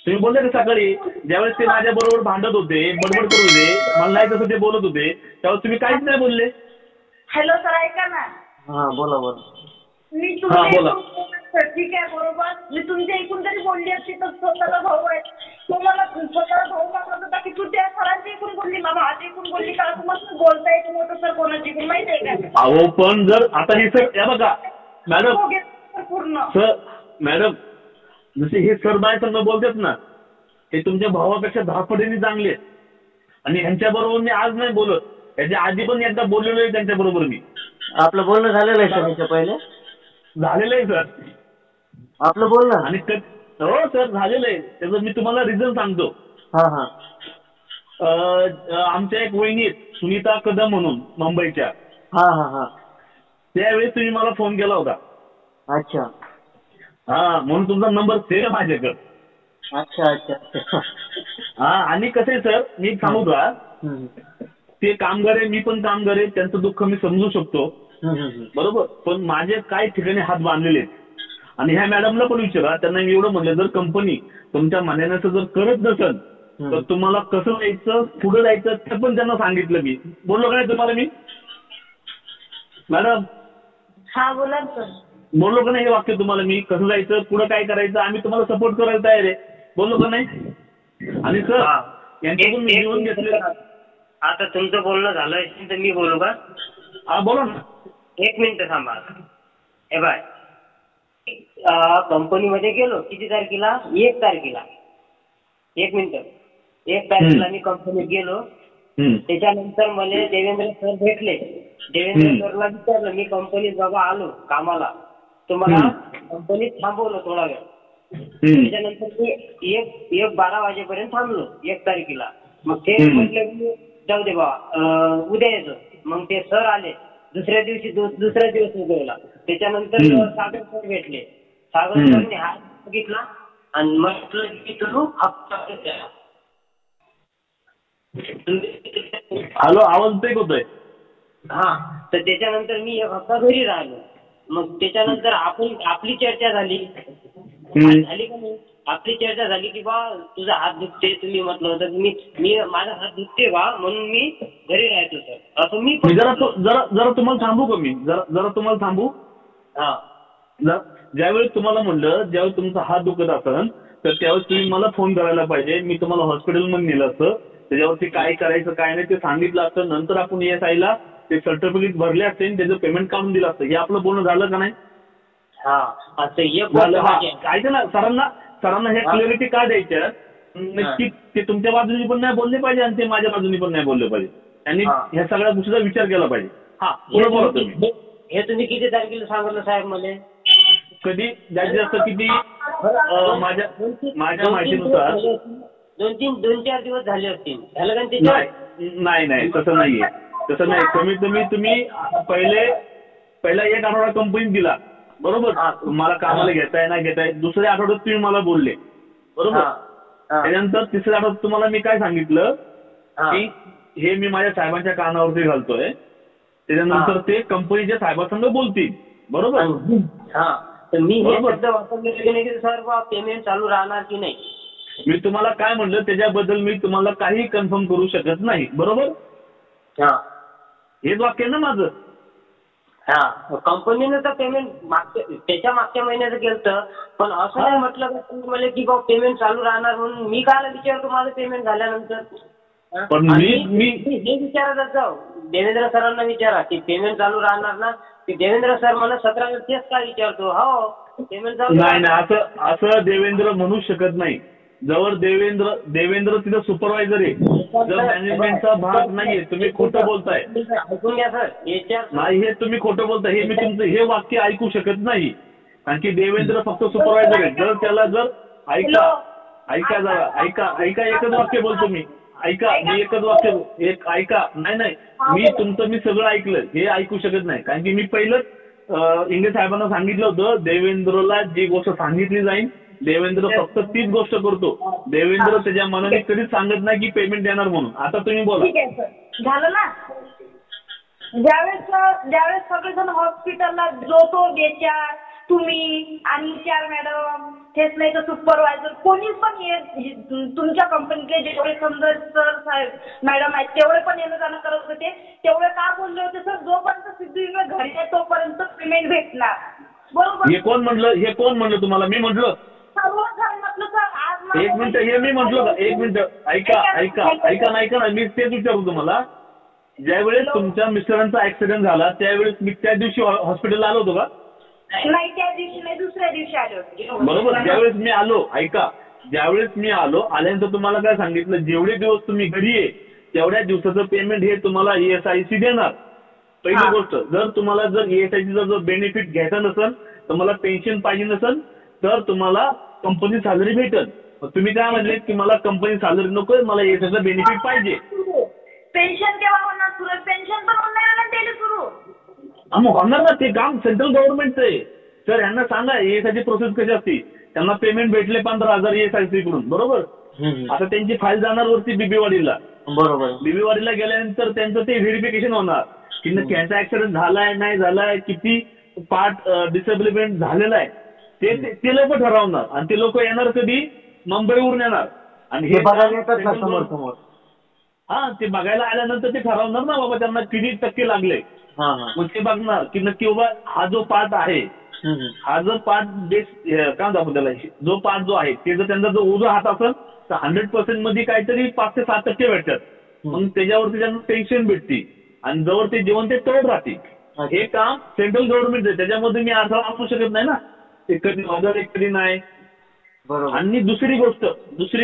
तुम्ही बोलले ना सकाळी ज्यावेळेस ते माझ्या बरोबर भांडत होते, बडबड करत होते, मला नाही तसं ते बोलत होते, त्यावेळेस तुम्ही काहीच नाही बोलले. हॅलो सर, ऐका ना. हा बोला बोला. मी हा, बोला. तुमच्या ठीक आहे बरोबर. मी तुमच्या ऐकून जरी बोलली असती तर स्वतःला भाऊ आहे, तुम्हाला स्वतःला भाऊ मागत होता की तू त्या सरांची ऐकून बोलली, माझ्या आजी ऐकून बोलली का? तुम्हाला बोलता येत मोठं सर कोणाची ऐकून माहिती आहे का? अहो पण जर आता हे सर या बघा मॅडम, पूर्ण सर मॅडम जसे हे सर बाय संघ बोलतात ना, हे तुमच्या भावापेक्षा 10 पटीने चांगले आहेत. आणि ह्यांच्या बरोबर मी आज नाही बोलत, याच्या आधी पण एकदा बोललेलो आहे त्यांच्या बरोबर मी. आपलं बोलणं झालेलं आहे सर याच्या पहिले? झालेलं आहे सर आपलं बोलणं. आणि हो सर झालेलं आहे. त्याचं मी तुम्हाला रिझन सांगतो. हा हा. आमच्या एक वहिनी आहेत सुनीता कदम म्हणून मुंबईच्या. हा हा हा. त्यावेळेस तुम्ही मला फोन केला होता. अच्छा. हा म्हणून तुमचा नंबर सेव्ह आहे माझ्याकडे. अच्छा अच्छा अच्छा. हा आणि कसं आहे सर, मी सांगू का, ते कामगार आहे, मी पण कामगार आहे, त्यांचं दुःख मी समजू शकतो बरोबर. पण माझे काही ठिकाणी हात बांधलेले आहेत. आणि ह्या मॅडमला पण विचारा, त्यांना मी एवढं म्हणलं जर कंपनी तुमच्या म्हणण्याचं जर करत नसेल तर तुम्हाला कसं जायचं, पुढे जायचं ते पण त्यांना सांगितलं. मी बोललो का नाही तुम्हाला मी मॅडम? हा बोला सर. बोललो का नाही हे वाक्य तुम्हाला मी, कसं जायचं, पुढे काय करायचं, आम्ही तुम्हाला सपोर्ट करायला तयार आहे, बोललो का नाही? आणि सर यांच्याकडून मी घेऊन घेतले. आता तुमचं बोलणं झालं असेल तर मी बोलू का? हा बोला ना. 1 मिनिट थांबा. हे बाय, कंपनीमध्ये गेलो किती तारखेला? 1 तारखेला. 1 मिनिट. 1 तारखेला मी कंपनीत गेलो. त्याच्यानंतर मला देवेंद्र सर भेटले. देवेंद्र सरला विचारलं, मी कंपनीत बाबा आलो कामाला, तुम्हाला कंपनीत थांबवलं थोडा वेळ. त्याच्यानंतर मी 1:12 वाजेपर्यंत थांबलो 1 तारखेला. मग ते म्हटलं जाऊ दे बाबा उद्या येतो. मग ते सर आले दुसऱ्या दिवस उगवला. त्याच्यानंतर सागर सर भेटले. सागर सरने हात बघितला आणि म्हटलं की तू हप्ता. हॅलो, आवाज ब्रेक होतोय. हा, तर त्याच्यानंतर मी 1 हप्ता घरी राहिलो. मग त्याच्यानंतर आपली चर्चा झाली का नाही? आपली चर्चा झाली की बा तुझा हात दुखते, तुम्ही म्हटलं होतं मी माझा हात दुखते बा म्हणून मी घरी राहतो सर, असं मी जरा तुम्हाला थांबू का मी? जरा तुम्हाला थांबू. हा. ज्यावेळेस तुम्हाला म्हणलं ज्यावेळेस तुमचा हात दुखत असेल तर त्यावेळेस तुम्ही मला फोन करायला पाहिजे. मी तुम्हाला हॉस्पिटलमध्ये नेलं असतं, त्याच्यावरती काय करायचं काय नाही ते सांगितलं असतं. नंतर आपण ESI ते सर्टिफिकेट भरले असते आणि त्याचं पेमेंट काढून दिलं असतं. हे आपलं बोलणं झालं का नाही? हा, असं ऐका ना, सरांना हे क्लिअरिटी का द्यायच्या नक्की ते तुमच्या बाजूनी पण नाही बोलले पाहिजे आणि ते माझ्या बाजूनी पण नाही बोलले पाहिजे. त्यांनी ह्या सगळ्या गोष्टीचा विचार केला पाहिजे. हा बोला तुम्ही. हे तुम्ही किती तारखेला सांगितलं साहेब मला? कधी जास्तीत जास्त किती? माझ्या माहितीनुसार 2-4 दिवस झाले असतील. झालं का त्याच्यावर? नाही तसं नाहीये. तसं नाही. कमीत कमी तुम्ही पहिला 1 आठवडा कंपनीत दिला बरोबर. मला कामाला घेताय ना घेताय. दुसऱ्या आठवड्यात तुम्ही मला बोलले बरोबर. त्याच्यानंतर तिसऱ्या आठवड्यात तुम्हाला मी काय सांगितलं की हे मी माझ्या साहेबांच्या कानावरती घालतोय. त्याच्यानंतर ते कंपनीच्या साहेबांसंग बोलतील बरोबर. तर मी हे शब्द वापरले की नाही की सर बा पेमेंट चालू राहणार की नाही? मी तुम्हाला काय म्हणलं त्याच्याबद्दल मी तुम्हाला काही कन्फर्म करू शकत नाही बरोबर. हेच वाक्य ना माझं. कंपनीनं तर पेमेंट त्याच्या मागच्या महिन्याचं केलं, पण असं नाही म्हटलं का तुम्ही मला की बाबा पेमेंट चालू राहणार म्हणून. मी काय विचारतो माझं पेमेंट झाल्यानंतर. पण मी हे विचारत जाऊ देवेंद्र सरांना विचारा की पेमेंट चालू राहणार ना. की देवेंद्र सर मला 17 तेच काय विचारतो. हो पेमेंट चालू नाही असं देवेंद्र म्हणू शकत नाही. जवळ देवेंद्र तिथं सुपरवायझर आहे, जर मॅनेजमेंटचा भाग नाहीये. तुम्ही खोटं बोलताय. ऐकून घ्या सर. नाही हे तुम्ही खोटं बोलताय. हे मी तुमचं हे वाक्य ऐकू शकत नाही. कारण की देवेंद्र फक्त सुपरवायझर आहे. जर त्याला ऐका जरा ऐका एकच वाक्य बोलतो मी. ऐका मी एकच वाक्य ऐका. नाही मी तुमचं मी सगळं ऐकलं. हे ऐकू शकत नाही. कारण की मी पहिलंच इंग्रज साहेबांना सांगितलं होतं देवेंद्रला जी गोष्ट सांगितली जाईल देवेंद्र फक्त तीच गोष्ट करतो. देवेंद्र त्याच्या मनाने कधीच सांगत नाही की पेमेंट देणार म्हणून. आता तुम्ही बोला. ठीक आहे सर, झालं ना. ज्यावेळेस सगळेजण हॉस्पिटलला जो तो बेचार तुम्ही आणि HR मॅडम हेच नाही तर सुपरवायझर कोणी पण तुमच्या कंपनीतले जेवढे समजा सर साहेब मॅडम आहेत तेवढे पण येणं जाणं करत होते. तेवढे का बोलले होते सर, जोपर्यंत सिद्धिविनायक घरी आहे तोपर्यंत पेमेंट भेटणार. बरोबर. हे कोण म्हणलं तुम्हाला? मी म्हटलं? म्हटलं सर आज एक मिनिट, हे मी म्हटलं का? एक मिनिट, ऐका ना, मी तेच विचारतो तुम्हाला. ज्यावेळेस तुमच्या मिस्टरांचा ऍक्सिडेंट झाला त्यावेळेस मी त्या दिवशी हॉस्पिटलला आलो होतो का? नाही, त्या दिवशी नाही, दुसऱ्या दिवशी आले होते. बरोबर. ज्यावेळेस मी आलो, ऐका, ज्यावेळेस मी आल्यानंतर तुम्हाला काय सांगितलं, जेवढे दिवस तुम्ही घरी आहे तेवढ्या दिवसाचं पेमेंट हे तुम्हाला ESIC देणार. पहिली गोष्ट, जर ESICचा जर बेनिफिट घ्यायचा नसेल, तुम्हाला पेन्शन पाहिजे नसेल तर तुम्हाला कंपनी सॅलरी भेटेल. तुम्ही काय म्हणले की मला कंपनी सॅलरी नकोय, मला ESICचा बेनिफिट पाहिजे. पेन्शन केव्हा होणार सुरू? पेन्शन पण होणार ना त्याला सुरू. मग होणार ना, ते काम सेंट्रल गव्हर्नमेंटचं आहे. सर यांना सांगा ESIC प्रोसेस कशी असते. त्यांना पेमेंट भेटले 15,000 ESIC कडून, बरोबर. आता त्यांची फाईल जाणार वरती बीबीवाडीला. बरोबर. बीबीवाडीला गेल्यानंतर त्यांचं ते व्हेरिफिकेशन होणार की नक्की यांचा ऍक्सिडेंट झालाय नाही झालाय, किती पार्ट डिसेबलिमेंट झालेला आहे ते लोक ठरवणार. आणि ते लोक येणार कधी? मुंबईवरून येणार. आणि हे समोर ते बघायला आल्यानंतर ते ठरवणार ना बाबा त्यांना किती टक्के लागले. मग ते बघणार की नक्की बाबा हा जो पार्ट आहे, हा जर पार्ट बेस काय म्हणतो आपण त्याला, जो पार्ट जो आहे ते जर त्यांचा जो उजवा हात असेल तर 100% मध्ये काहीतरी 5 ते 7% भेटतात. मग त्याच्यावरती त्यांना पेन्शन भेटते आणि जवळ ते जेवण ते तळ राहते. हे काम सेंट्रल गव्हर्नमेंट आहे, त्याच्यामध्ये मी अडथळा आणू शकत नाही ना. ते कधी माझं एक कधी नाही. आणि दुसरी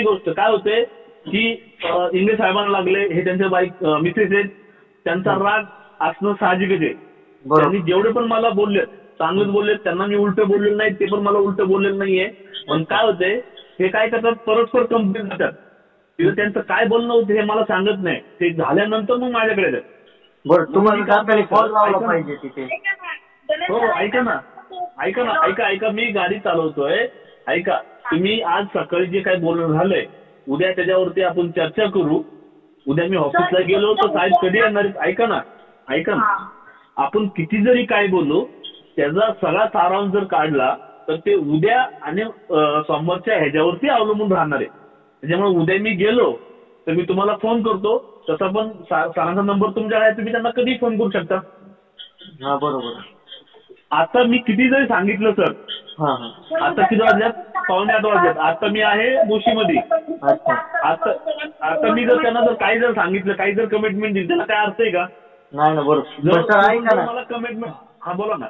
गोष्ट काय होते की इंग्लिश साहेबांना लागले, हे त्यांच्या बाईक मिसेस आहेत, त्यांचा राग असणं साहजिकच आहे. त्यांनी जेवढे पण मला बोलले चांगलंच बोलले, त्यांना मी उलट बोललेलं नाही, ते पण मला उलट बोललेलं नाहीये. पण काय होते, हे काय करतात, परस्पर कंप्लेंट करतात. तिथं त्यांचं काय बोलणं होतं हे मला सांगत नाही, ते झाल्यानंतर मग माझ्याकडे येतात. बरं, तुम्हाला कॉल लावला पाहिजे तिथे. हो, ऐका, मी गाडी चालवतोय. ऐका, तुम्ही आज सकाळी जे काही बोलणं झालंय उद्या त्याच्यावरती आपण चर्चा करू. उद्या मी ऑफिसला गेलो तर साहेब कधी येणार? ऐका ना, आपण किती जरी काय बोललो त्याचा सगळा सारांश जर काढला तर ते उद्या आणि सोमवारच्या ह्याच्यावरती अवलंबून राहणार आहे. त्याच्यामुळे उद्या मी गेलो तर मी तुम्हाला फोन करतो. तसा पण सरांचा नंबर तुमच्याकडे आहे, तुम्ही त्यांना कधी फोन करू शकता. बरोबर. आता मी किती जरी सांगितलं सर, आता किती वाजल्यात? 7:45 वाजल्यात. आता मी आहे मुशीमध्ये. आता मी जर त्यांना काही जर सांगितलं, काही जर कमिटमेंट दिली, त्याला काय अर्थ आहे का? नाही ना. बरोबर. मला कमिटमेंट, बोला ना.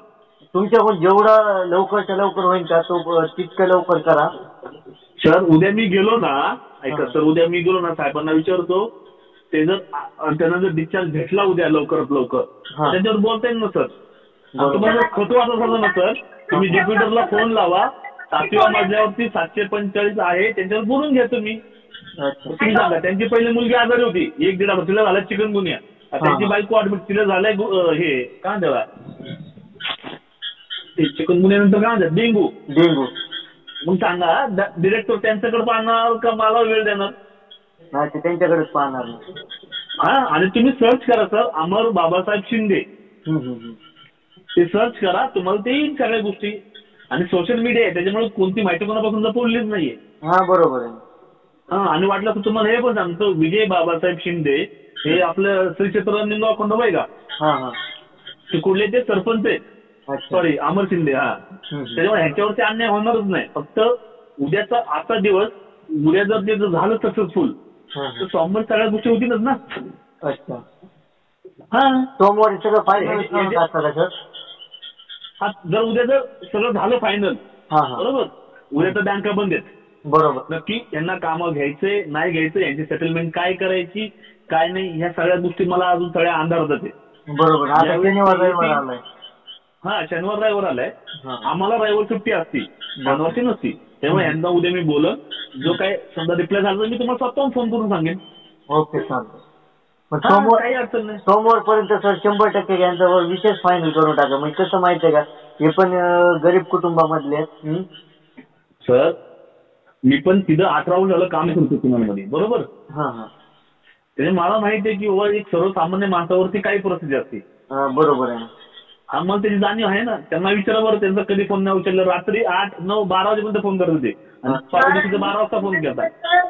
तुमच्याकडून जेवढं लवकरच्या लवकर होईल का तितकं लवकर करा. सर उद्या मी गेलो ना, ऐका सर, उद्या मी गेलो ना, साहेबांना विचारतो, ते जर त्यांना जर डिस्चार्ज भेटला उद्या लवकरात लवकर, त्याच्यावर बोलता येईल ना सर. तुम्हाला खतो असं समजा ना सर, तुम्ही ज्युपिटरला फोन लावा, 7व्या मजल्यावरती 745 आहे, त्यांच्यावर बोलून घ्या तुम्ही. तुम्ही सांगा, त्यांची पहिली मुलगी आजारी होती, 1-1.5 वर्ष, तिला झाला चिकनगुनिया. त्यांची बायको ऍडमिट, तिला झालाय हे काय त्याला चिकनगुनियानंतर काय म्हणतात, डेंगू. मग सांगा डिरेक्टर त्यांच्याकडे पाहणार का मला वेळ देणार? त्यांच्याकडेच पाहणार. आणि तुम्ही सर्च करा सर, अमर बाबासाहेब शिंदे, ते सर्च करा, तुम्हाला ते येईल सगळ्या गोष्टी. आणि सोशल मीडिया आहे त्याच्यामुळे कोणती माहिती कोणापासून लपवलीच नाहीये. बरोबर आहे. आणि वाटलं तर तुम्हाला हे पण सांगतो, विजय बाबासाहेब शिंदे हे आपलं श्री क्षेत्र निंगाव खंडोबा का, ते कुठले ते सरपंच आहेत, सॉरी अमर शिंदे. त्याच्यामुळे ह्याच्यावरती अन्याय होणारच नाही. फक्त उद्याचा आजचा दिवस, उद्या जर ते झालं सक्सेसफुल तर सोमवार सगळ्या गोष्टी होतीलच ना. अच्छा. सोमवारी सगळं फायनल. जर उद्या जर सगळं झालं फायनल, बरोबर, उद्या तर बँका बंद आहेत. बरोबर. नक्की यांना कामं घ्यायचे नाही घ्यायचे, यांची सेटलमेंट काय करायची काय नाही, ह्या सगळ्या गोष्टी मला अजून सगळ्या अंधारात आहे. बरोबर. शनिवार रविवार आलाय, आम्हाला रविवार सुट्टी असती, शनिवारची नसती. त्यामुळे यांना उद्या मी बोलन, जो काय समजा रिप्लाय झाला तर मी तुम्हाला स्वतःहून फोन करून सांगेन. ओके, चालतं. काही अडचण नाही. सोमवारपर्यंत सर 100% यांचा विशेष फायनल करून टाका. म्हणजे कसं माहितीये का, हे पण गरीब कुटुंबामधले सर. मी पण तिथं 18 वर्ष झालं काम करतो पुण्यामध्ये, बरोबर. त्यामुळे मला माहिती आहे की एक सर्वसामान्य माणसावरती काही परिस्थिती असते. बरोबर आहे. हा मला त्याची जाणीव आहे ना. त्यांना विचारा बरं, त्यांचा कधी फोन नाही उचलला. रात्री 8, 9, 12 वाजेपर्यंत फोन करत होते आणि परवा दिवशी 12 वाजता फोन केला.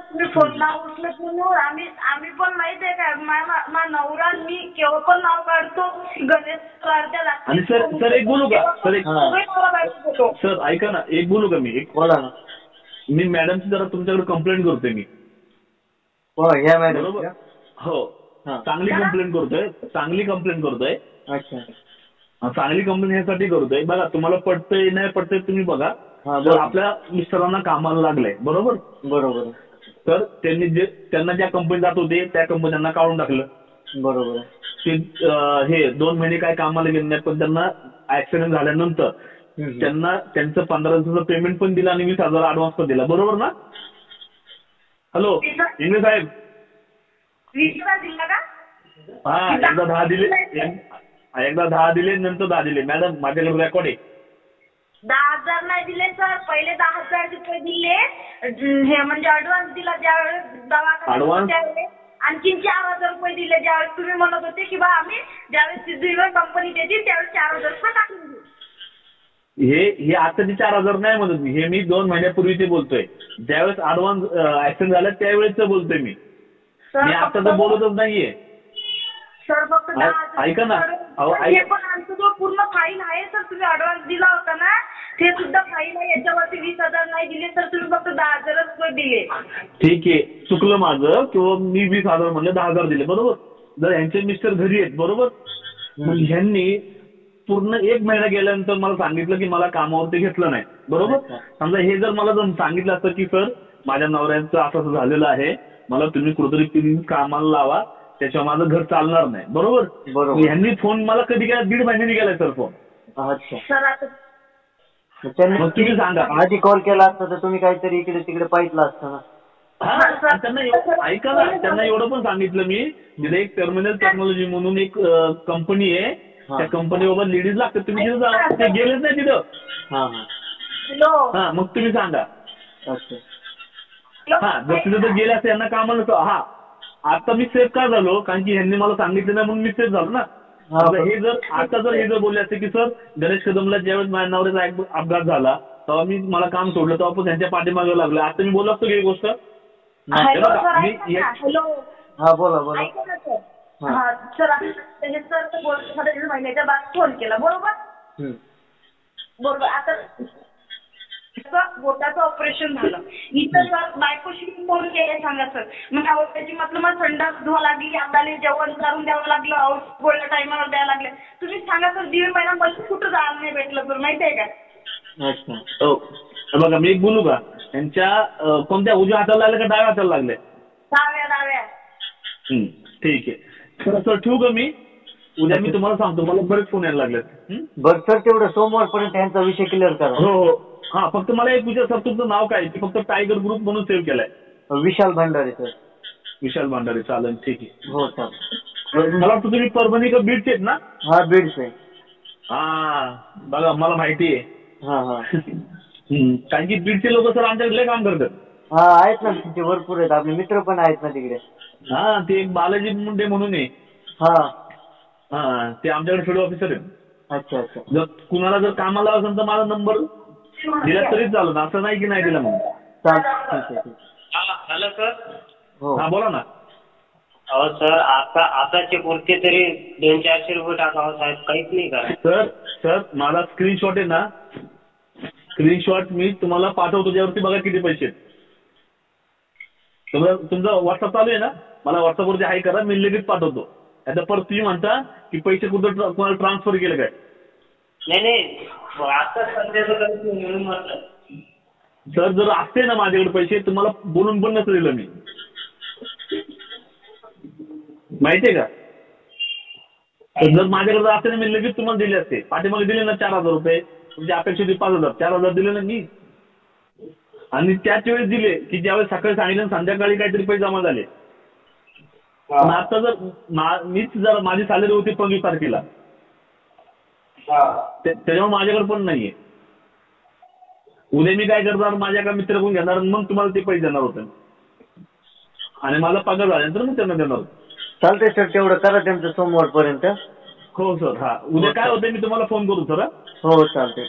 तुम्ही फोन नाव उचलत म्हणून आम्ही पण माहित आहे का, माझा नवरा मी केव्हा पण नाव काढतो गणेश प्रार्थना. आणि सर एक बोलू का सर ऐका ना, एक बोलू का मी, एक बोला ना. मी मॅडमची जरा तुमच्याकडे कंप्लेंट करतोय मी. ह्या मॅडम बरोबर हो, चांगली कंप्लेंट करतोय. अच्छा. चांगली कंप्लेंट ह्यासाठी करतोय बघा, तुम्हाला पटतंय नाही पटतंय तुम्ही बघा. तर आपल्या मिस्टरांना कामाला लागलंय बरोबर. बरोबर. तर त्यांना ज्या कंपनी जात होते त्या कंपन्यांना काढून टाकलं. बरोबर. ते हे 2 महिने काय कामाला गेले नाही, पण त्यांना ऍक्सिडेंट झाल्यानंतर त्यांना त्यांचं 15 दिवसाचं पेमेंट पण दिलं आणि 20,000 ऍडव्हान्स पण दिला. बरोबर ना. हॅलो इंगळे साहेब. 20,000 दिला का? हा, एकदा 10 दिले नंतर 10 दिले. मॅडम माझ्याकडे रेकॉर्ड आहे. 10,000 नाही दिले सर, पहिले 10,000 रुपये दिले. हे म्हणजे ऍडव्हान्स दिला ज्यावेळेस दवाखान्यात, त्यावेळेस आणखीन 4,000 रुपये दिले. ज्यावेळेस तुम्ही म्हणत होते की बा आम्ही ज्यावेळेस सिद्धीवर कंपनी देतील त्यावेळेस 4,000 रुपये टाकून देऊ. हे आताचे 4,000 नाही म्हणत मी, हे मी 2 महिन्यापूर्वीचे बोलतोय. ज्यावेळेस ऍडव्हान्स ऍक्सिडेंट झाला त्यावेळेस बोलतोय मी आता तर बोलतच नाहीये. सर फक्त 10,000 ऐका ना, हे पण आमचं जो पूर्ण फाईल आहे सर, तुम्ही ऍडव्हान्स दिला होता ना ते सुद्धा फाईल आहे. याच्यावरती 20,000 नाही दिले सर, तुम्ही फक्त 10,000 रुपये दिले. ठीक आहे, चुकलं माझं, किंवा मी 20,000 म्हणलं 10,000 दिले बरोबर. जर यांचे मिस्टर घरी आहेत बरोबर, मग ह्यांनी पूर्ण 1 महिना गेल्यानंतर मला सांगितलं की मला कामावरती घेतलं नाही बरोबर. समजा हे जर मला सांगितलं असतं की सर माझ्या नवऱ्यांचं असं झालेलं आहे, मला तुम्ही कुठेतरी कामाला लावा, त्याच्यावर माझं घर चालणार नाही बरोबर. ह्यांनी फोन मला कधी केला, 1.5 महिन्याने गेलाय सर फोन. अच्छा. सर आता त्यांनी तुम्ही सांगा, आधी कॉल केला असता तर तुम्ही काहीतरी इकडे तिकडे पाहिलं असतं ना. त्यांना ऐका ना, त्यांना एवढं पण सांगितलं मी, तिथे एक टर्मिनल टेक्नॉलॉजी म्हणून एक कंपनी आहे, त्या कंपनीबाबत लेडीज लागतात, तुम्ही तिथे जा. ते गेलेच नाही तिथं. हा, मग तुम्ही सांगा. हा, जर तिथे तर गेले असते यांना कामाला नसतं. हा, आता मी सेफ का झालो, कारण की ह्यांनी मला सांगितलं नाही म्हणून मी सेफ झालो ना. हे जर बोलले असते की सर गणेश कदमला ज्यावेळेस माझ्या नवऱ्याचा अपघात झाला तेव्हा मला काम सोडलं, तेव्हा पण त्यांच्या पाठीमागे लागलं, आता मी बोललो असतो की ही गोष्ट. हॅलो. बोला बोला. हा सर, हे सर बोलतो महिन्याच्या बाद फोन केला बरोबर. बरोबर. आता बोटाचं ऑपरेशन झालं, इतर बायकोशी फोन केले सांगा सर. मग त्याची मला संडास धुवा लागली, आपल्याला जेवण करून द्यावं लागलं, औषध गोळ्या टायमावर द्यायला लागले. तुम्ही सांगा सर, 1.5 महिना मला कुठं जायला नाही भेटलं सर, माहितीये का. बघा मी एक बोलू का, त्यांच्या कोणत्या उजव्या हाताला लागले का डाव्या हाताला लागले? डाव्या. ठीक आहे सर, ठेवू का मी? उद्या मी तुम्हाला सांगतो, मला बरेच फोन यायला लागलेत. बरं सर, तेवढं सोमवारपर्यंत यांचा विषय क्लिअर करा. हो. हा, फक्त मला एक विचार सर, तुमचं नाव काय? फक्त टायगर ग्रुप म्हणून सेव्ह केलंय. विशाल भंडारे सर. विशाल भंडारे, चालेल, ठीक आहे. हो सर. मला वाटतं तुम्ही परभणी का बीडचे आहेत ना? हा, बीडचे. हा, बघा मला माहिती आहे. कारण की बीडचे लोक सर आमच्याकडे काम करतात. हा, आहेत ना, तिथे भरपूर आहेत, आपले मित्र पण आहेत ना तिकडे. हा, ते एक बालाजी मुंडे म्हणून आहे. ते आमच्याकडे फील्ड ऑफिसर आहेत. अच्छा अच्छा. जर कुणाला जर कामाला असेल तर माझा नंबर दिला तरी चालेल, असं नाही की नाही दिला म्हणून. Hello sir. हा, बोला ना. अहो सर, आताचे पुरते तरी 200-400 रुपये टाकावं साहेब, काहीच नाही करा. सर माझा स्क्रीनशॉट आहे ना, स्क्रीनशॉट मी तुम्हाला पाठवतो, त्यावरती बघा किती पैसे आहेत. तुमचा व्हॉट्सअप चालू आहे ना, मला व्हॉट्सअपवरती हाय करा, मी लगेच पाठवतो. आता परत तुम्ही म्हणता की पैसे कुठं कोणाला ट्रान्सफर केले काय? नाही, आता सध्याचं म्हणून म्हटलं. सर जर असते ना माझ्याकडे पैसे, तुम्हाला बोलून पण नसतं दिलं मी, माहितीये का. जर माझ्याकडे असते ना, मी लगेच तुम्हाला दिले असते. पाठीमागे दिले ना 4,000 रुपये, तुमच्या अपेक्षा होती 5,000, 4,000 दिले ना मी. आणि त्याच वेळेस दिले की ज्यावेळेस सकाळी सांगितलं संध्याकाळी काहीतरी पैसे जमा झाले. आता जर मीच जर माझी सॅलरी होती 15 तारखेला, त्याच्यामुळे माझ्याकडे पण नाहीये. उद्या मी काय करणार, माझ्या एका मित्राकडून घेणार, मग तुम्हाला ते पैसे देणार होते आणि माझा पगार झाल्यानंतर मग त्यांना देणार होतो. चालतंय सर, तेवढं करा त्यांचं सोमवारपर्यंत. हो सर. हा, उद्या काय होतं मी तुम्हाला फोन करू सर. हो चालते.